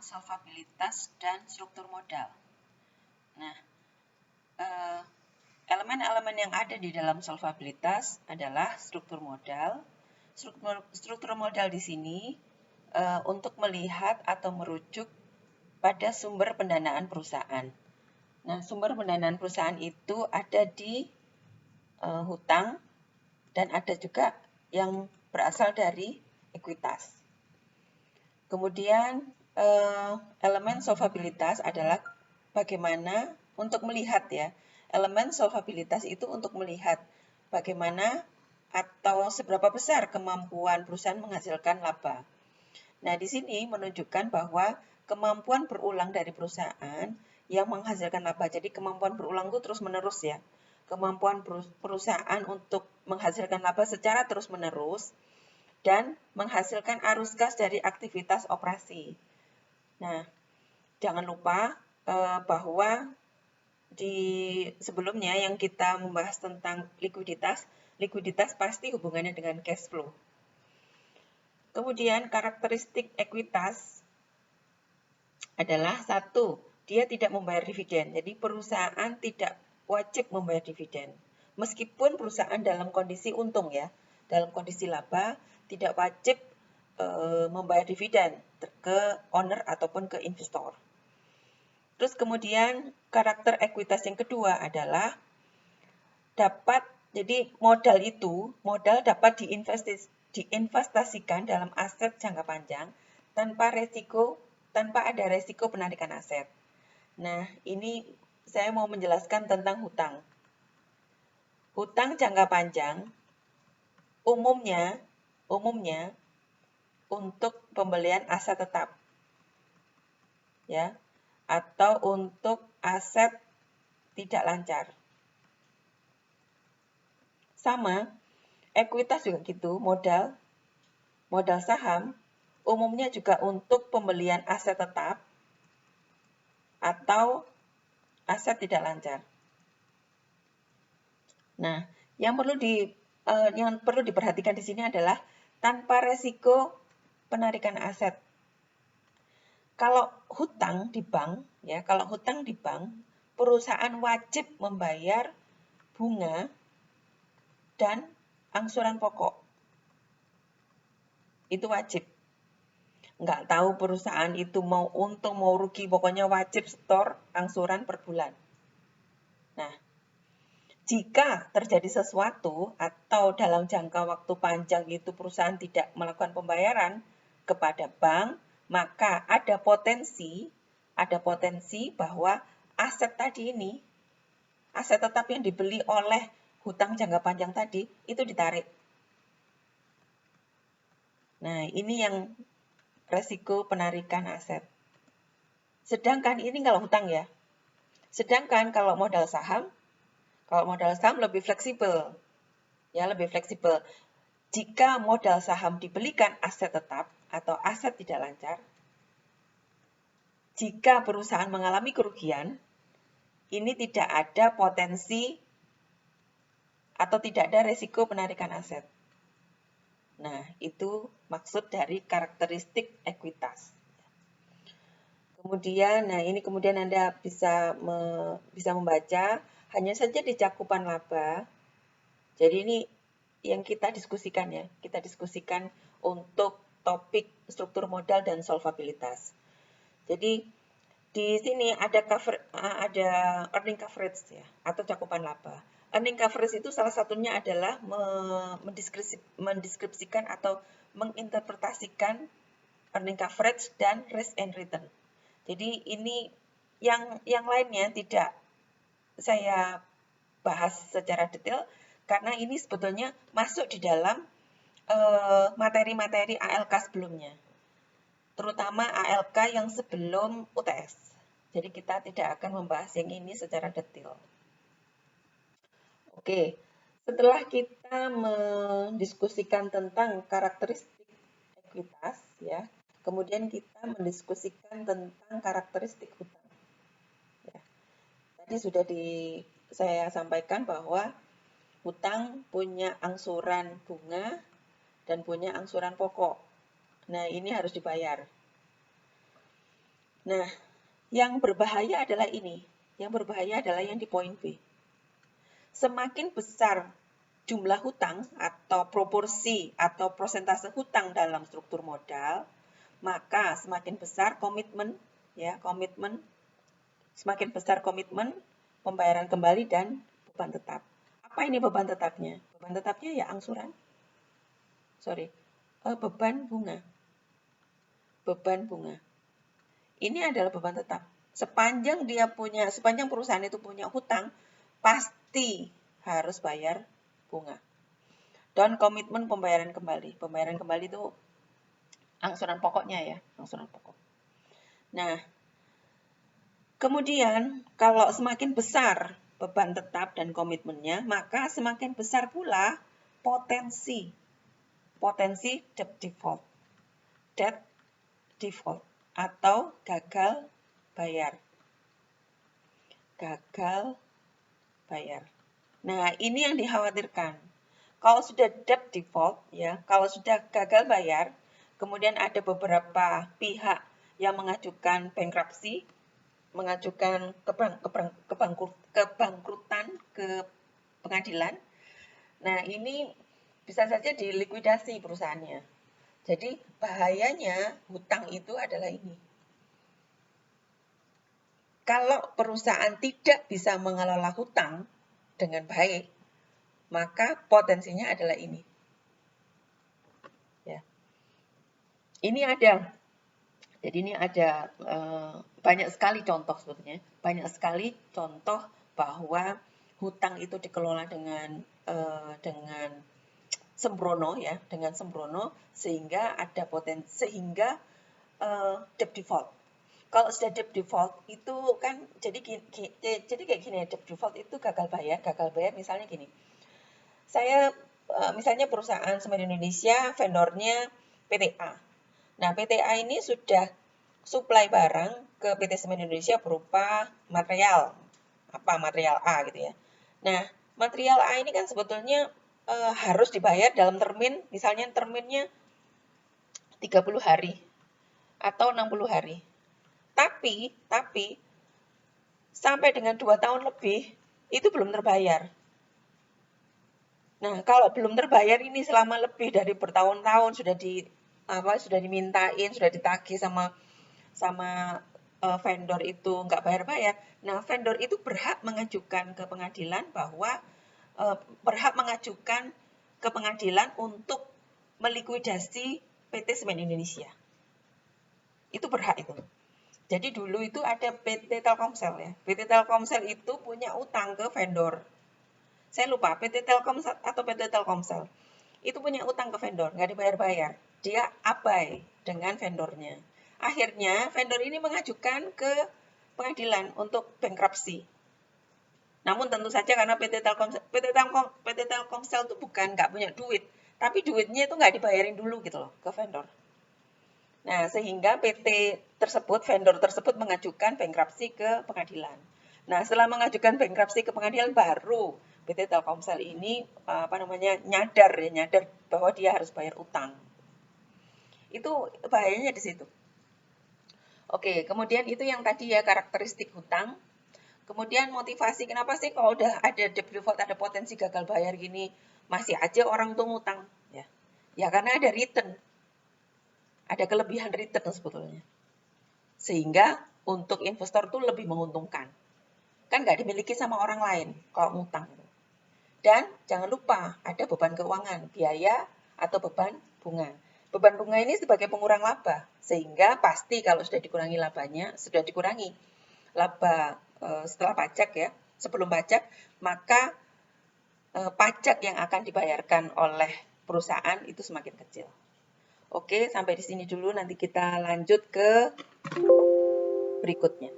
solvabilitas dan struktur modal. Nah, elemen-elemen yang ada di dalam solvabilitas adalah struktur modal. Struktur modal di sini untuk melihat atau merujuk pada sumber pendanaan perusahaan. Nah, sumber pendanaan perusahaan itu ada di hutang dan ada juga yang berasal dari ekuitas. Kemudian elemen solvabilitas adalah bagaimana untuk melihat ya. Elemen solvabilitas itu untuk melihat bagaimana atau seberapa besar kemampuan perusahaan menghasilkan laba. Nah, di sini menunjukkan bahwa kemampuan berulang dari perusahaan yang menghasilkan laba. Jadi kemampuan berulang itu terus-menerus ya. Kemampuan perusahaan untuk menghasilkan laba secara terus-menerus dan menghasilkan arus kas dari aktivitas operasi. Nah, jangan lupa bahwa di sebelumnya yang kita membahas tentang likuiditas pasti hubungannya dengan cash flow. Kemudian karakteristik ekuitas adalah satu, dia tidak membayar dividen. Jadi perusahaan tidak wajib membayar dividen. Meskipun perusahaan dalam kondisi untung ya, dalam kondisi laba, tidak wajib membayar dividen ke owner ataupun ke investor. Terus kemudian karakter ekuitas yang kedua adalah jadi modal dapat diinvestasikan dalam aset jangka panjang tanpa ada resiko penarikan aset. Nah, ini saya mau menjelaskan tentang hutang. Hutang jangka panjang umumnya untuk pembelian aset tetap. Ya, atau untuk aset tidak lancar. Sama, ekuitas juga gitu, modal saham umumnya juga untuk pembelian aset tetap atau aset tidak lancar. Nah, yang perlu diperhatikan di sini adalah tanpa resiko penarikan aset. Kalau hutang di bank, perusahaan wajib membayar bunga dan angsuran pokok. Itu wajib. Nggak tahu perusahaan itu mau untung, mau rugi, pokoknya wajib setor angsuran per bulan. Nah, jika terjadi sesuatu atau dalam jangka waktu panjang itu perusahaan tidak melakukan pembayaran kepada bank, maka ada potensi bahwa aset tadi ini, aset tetap yang dibeli oleh hutang jangka panjang tadi, itu ditarik. Nah, ini yang resiko penarikan aset. Sedangkan ini kalau hutang ya. Sedangkan kalau modal saham lebih fleksibel. Ya, lebih fleksibel. Jika modal saham dibelikan aset tetap atau aset tidak lancar, jika perusahaan mengalami kerugian, ini tidak ada potensi atau tidak ada resiko penarikan aset. Nah, itu maksud dari karakteristik ekuitas. Kemudian, ini kemudian Anda bisa membaca hanya saja di cakupan laba. Jadi ini yang kita diskusikan ya. Kita diskusikan untuk topik struktur modal dan solvabilitas. Jadi di sini ada earning coverage ya, atau cakupan laba. Earning coverage itu salah satunya adalah mendeskripsikan atau menginterpretasikan earning coverage dan risk and return. Jadi ini yang lainnya tidak saya bahas secara detail karena ini sebetulnya masuk di dalam materi-materi ALK sebelumnya. Terutama ALK yang sebelum UTS. Jadi kita tidak akan membahas yang ini secara detail. Oke, setelah kita mendiskusikan tentang karakteristik ekuitas, ya, kemudian kita mendiskusikan tentang karakteristik hutang. Ya. Tadi sudah saya sampaikan bahwa hutang punya angsuran bunga dan punya angsuran pokok. Nah, ini harus dibayar. Nah, yang berbahaya adalah ini. Yang berbahaya adalah yang di poin B. Semakin besar jumlah hutang atau proporsi atau persentase hutang dalam struktur modal, maka semakin besar komitmen, ya, semakin besar komitmen pembayaran kembali dan beban tetap. Apa ini beban tetapnya? Beban tetapnya ya angsuran. Beban bunga. Beban bunga. Ini adalah beban tetap. Sepanjang perusahaan itu punya hutang, pasti harus bayar bunga. Dan komitmen pembayaran kembali. Pembayaran kembali itu angsuran pokoknya ya, angsuran pokok. Nah, kemudian kalau semakin besar beban tetap dan komitmennya, maka semakin besar pula potensi debt default. Debt default atau gagal bayar. Gagal bayar. Nah, ini yang dikhawatirkan. Kalau sudah debt default, ya, kalau sudah gagal bayar, kemudian ada beberapa pihak yang mengajukan bankruptcy, mengajukan kebangkrutan ke pengadilan. Nah, ini bisa saja dilikuidasi perusahaannya. Jadi, bahayanya hutang itu adalah ini. Kalau perusahaan tidak bisa mengelola hutang dengan baik, maka potensinya adalah ini. Ya. Ini ada. Jadi ini ada banyak sekali contoh sebetulnya. Banyak sekali contoh bahwa hutang itu dikelola dengan sembrono ya, dengan sembrono sehingga ada potensi debt default. Kalau sudah debt default itu kan jadi kayak gini ya, debt default itu gagal bayar misalnya gini. Saya misalnya perusahaan semen Indonesia, vendornya PTA. Nah, PTA ini sudah supply barang ke PT Semen Indonesia berupa material material A gitu ya. Nah, material A ini kan sebetulnya harus dibayar dalam termin, misalnya terminnya 30 hari atau 60 hari. Tapi sampai dengan 2 tahun lebih itu belum terbayar. Nah, kalau belum terbayar ini selama lebih dari bertahun-tahun sudah dimintain, sudah ditagih sama vendor itu nggak bayar-bayar. Nah, vendor itu berhak mengajukan ke pengadilan untuk melikuidasi PT Semen Indonesia. Itu berhak itu. Jadi dulu itu ada PT Telkomsel ya. PT Telkomsel itu punya utang ke vendor. Saya lupa PT Telkom atau PT Telkomsel. Itu punya utang ke vendor, nggak dibayar-bayar. Dia abai dengan vendornya. Akhirnya vendor ini mengajukan ke pengadilan untuk bankruptcy. Namun tentu saja karena PT Telkomsel itu nggak punya duit, tapi duitnya itu nggak dibayarin dulu gitu loh ke vendor. Nah, sehingga vendor tersebut mengajukan bankruptcy ke pengadilan. Nah, setelah mengajukan bankruptcy ke pengadilan baru PT Telkomsel ini nyadar bahwa dia harus bayar utang. Itu bahayanya di situ. Oke, kemudian itu yang tadi ya karakteristik hutang. Kemudian motivasi, kenapa sih kalau udah ada debt default, ada potensi gagal bayar gini, masih aja orang tuh ngutang? Ya karena ada return. Ada kelebihan return sebetulnya. Sehingga untuk investor tuh lebih menguntungkan. Kan nggak dimiliki sama orang lain kalau ngutang. Dan jangan lupa ada beban keuangan, biaya atau beban bunga. Beban bunga ini sebagai pengurang laba, sehingga pasti kalau sudah dikurangi laba setelah pajak ya, sebelum pajak, maka pajak yang akan dibayarkan oleh perusahaan itu semakin kecil. Oke, sampai di sini dulu, nanti kita lanjut ke berikutnya.